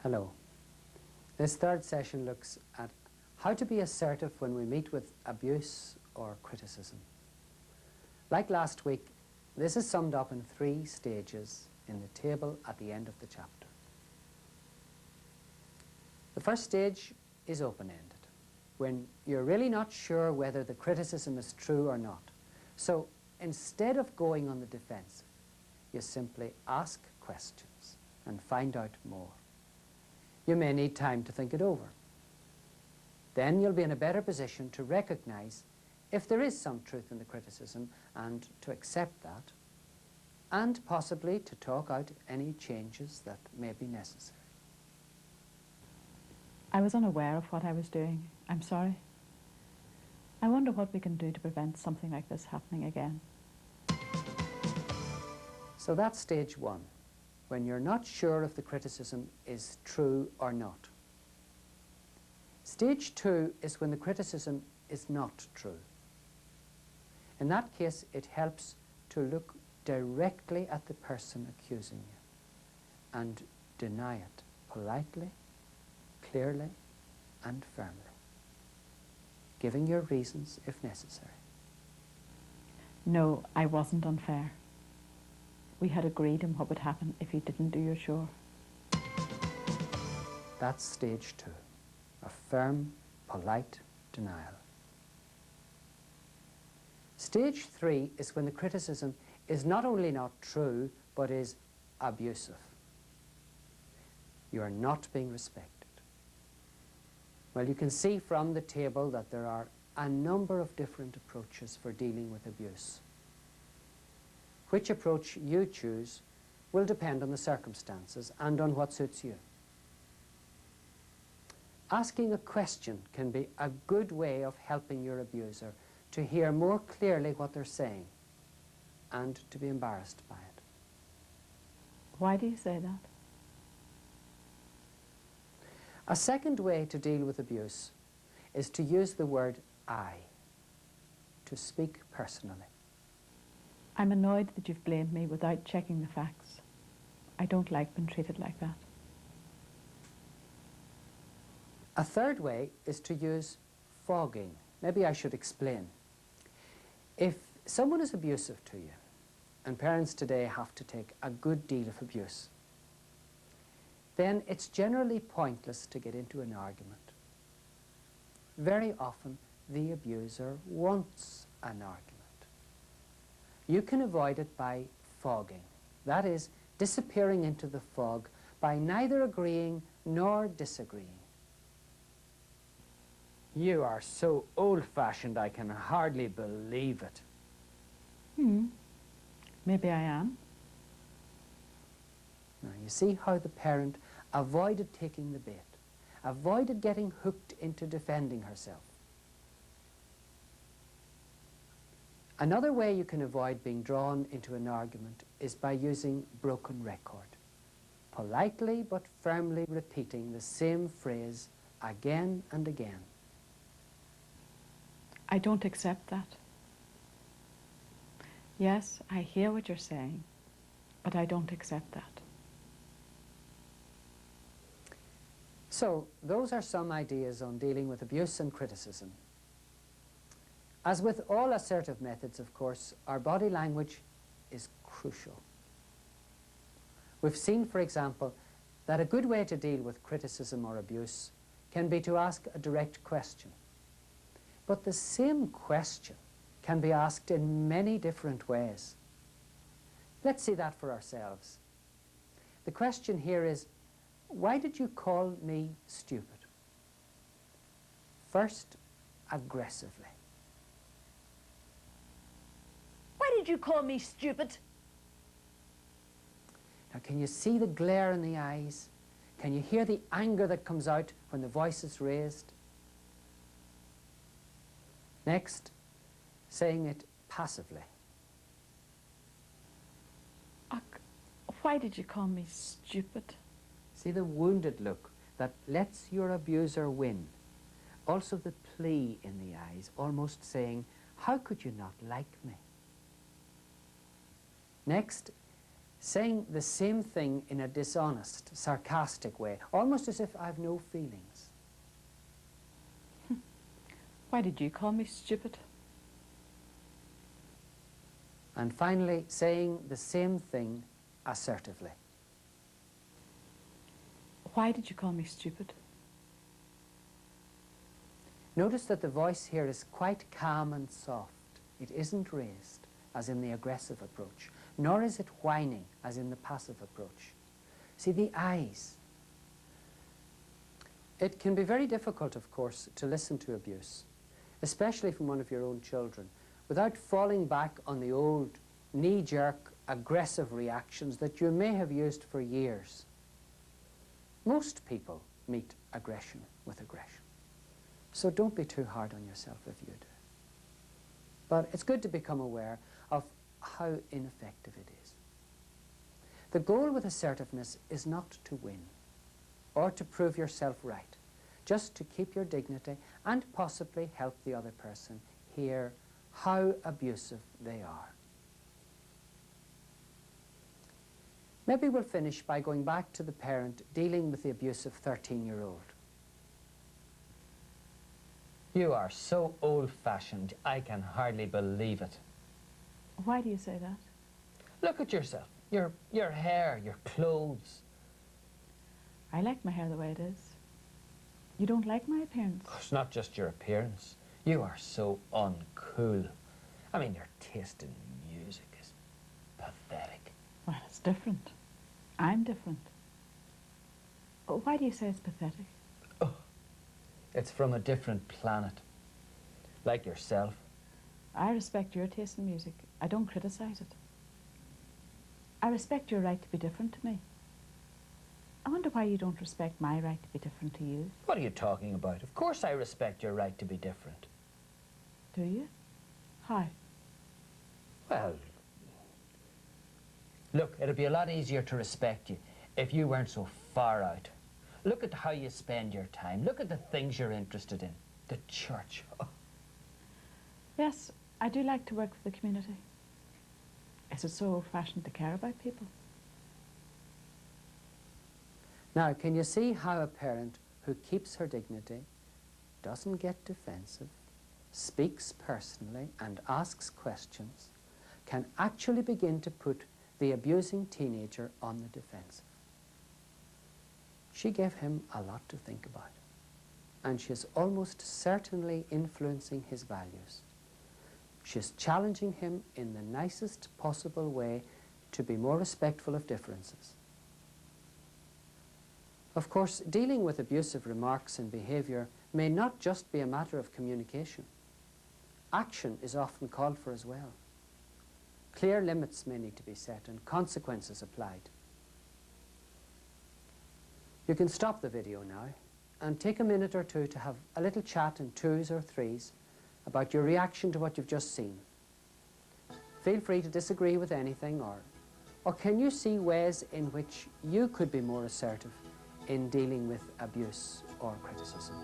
Hello. This third session looks at how to be assertive when we meet with abuse or criticism. Like last week, this is summed up in 3 stages in the table at the end of the chapter. The first stage is open-ended, when you're really not sure whether the criticism is true or not. So instead of going on the defensive, you simply ask questions and find out more. You may need time to think it over. Then you'll be in a better position to recognize if there is some truth in the criticism and to accept that, and possibly to talk out any changes that may be necessary. I was unaware of what I was doing. I'm sorry. I wonder what we can do to prevent something like this happening again. So that's stage 1, when you're not sure if the criticism is true or not. Stage 2 is when the criticism is not true. In that case, it helps to look directly at the person accusing you and deny it politely, clearly, and firmly, giving your reasons if necessary. No, I wasn't unfair. We had agreed on what would happen if you didn't do your chore. That's stage 2, a firm, polite denial. Stage 3 is when the criticism is not only not true, but is abusive. You are not being respected. Well, you can see from the table that there are a number of different approaches for dealing with abuse. Which approach you choose will depend on the circumstances and on what suits you. Asking a question can be a good way of helping your abuser to hear more clearly what they're saying and to be embarrassed by it. Why do you say that? A second way to deal with abuse is to use the word I, to speak personally. I'm annoyed that you've blamed me without checking the facts. I don't like being treated like that. A third way is to use fogging. Maybe I should explain. If someone is abusive to you, and parents today have to take a good deal of abuse, then it's generally pointless to get into an argument. Very often, the abuser wants an argument. You can avoid it by fogging. That is, disappearing into the fog by neither agreeing nor disagreeing. You are so old-fashioned, I can hardly believe it. Maybe I am. Now, you see how the parent avoided taking the bait, avoided getting hooked into defending herself. Another way you can avoid being drawn into an argument is by using broken record, politely but firmly repeating the same phrase again and again. I don't accept that. Yes, I hear what you're saying, but I don't accept that. So, those are some ideas on dealing with abuse and criticism. As with all assertive methods, of course, our body language is crucial. We've seen, for example, that a good way to deal with criticism or abuse can be to ask a direct question. But the same question can be asked in many different ways. Let's see that for ourselves. The question here is, why did you call me stupid? First, aggressively. Why did you call me stupid? Now, can you see the glare in the eyes? Can you hear the anger that comes out when the voice is raised? Next, saying it passively. Why did you call me stupid? See the wounded look that lets your abuser win. Also the plea in the eyes, almost saying, how could you not like me? Next, saying the same thing in a dishonest, sarcastic way, almost as if I've no feelings. Why did you call me stupid? And finally, saying the same thing assertively. Why did you call me stupid? Notice that the voice here is quite calm and soft. It isn't raised, as in the aggressive approach, nor is it whining, as in the passive approach. See the eyes. It can be very difficult, of course, to listen to abuse, especially from one of your own children, without falling back on the old knee-jerk, aggressive reactions that you may have used for years. Most people meet aggression with aggression. So don't be too hard on yourself if you do. But it's good to become aware of how ineffective it is. The goal with assertiveness is not to win or to prove yourself right, just to keep your dignity and possibly help the other person hear how abusive they are. Maybe we'll finish by going back to the parent dealing with the abusive 13-year-old. You are so old-fashioned, I can hardly believe it. Why do you say that? Look at yourself, your hair, your clothes. I like my hair the way it is. You don't like my appearance? It's not just your appearance. You are so uncool. I mean, your taste in music is pathetic. Well, it's different. I'm different. Oh, why do you say it's pathetic? Oh, it's from a different planet. Like yourself. I respect your taste in music. I don't criticize it. I respect your right to be different to me. I wonder why you don't respect my right to be different to you. What are you talking about? Of course I respect your right to be different. Do you? How? Well, look, it'd be a lot easier to respect you if you weren't so far out. Look at how you spend your time. Look at the things you're interested in. The church. Oh. Yes, I do like to work for the community. Is it so old-fashioned to care about people? Now, can you see how a parent who keeps her dignity, doesn't get defensive, speaks personally and asks questions, can actually begin to put the abusing teenager on the defensive? She gave him a lot to think about, and she is almost certainly influencing his values. She is challenging him in the nicest possible way to be more respectful of differences. Of course, dealing with abusive remarks and behaviour may not just be a matter of communication. Action is often called for as well. Clear limits may need to be set and consequences applied. You can stop the video now and take a minute or two to have a little chat in twos or threes about your reaction to what you've just seen. Feel free to disagree with anything, or can you see ways in which you could be more assertive in dealing with abuse or criticism?